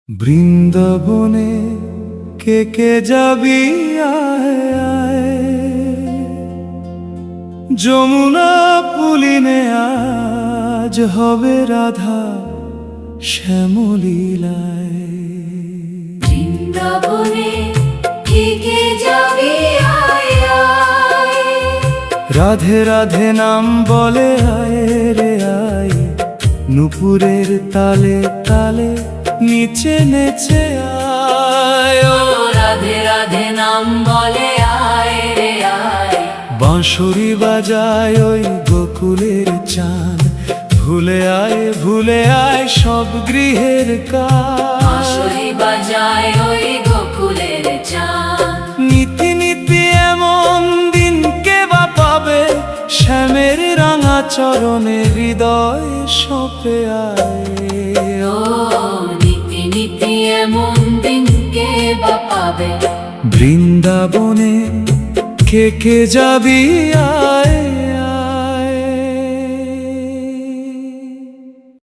বৃন্দাবনে কে কে যাবি আয় আয়, যমুনা পুলিনে আজ হবে রাধা শ্যামলীলায়। বৃন্দাবনে কে কে যাবি আয় আয়, রাধে রাধে নাম বলে আয় রে আয়, নুপুরের তালে তালে নিচে নেচে আয়। ও রাধে রাধে নাম বলে আয় রে আয়, বাঁশরি বাজায় ওই গোকুলের চাঁদ, ভুলে আয় সব গৃহের কাজ। বাঁশরি বাজায় ওই গোকুলের চাঁদ। নীতি নীতি এমন দিন কে বা পাবে, শ্যামের রাঙা চরণে হৃদয় সঁপে আয়। ও নীতি নীতি এমন দিন কে বা পাবে, বৃন্দাবনে কে কে যাবি আয়।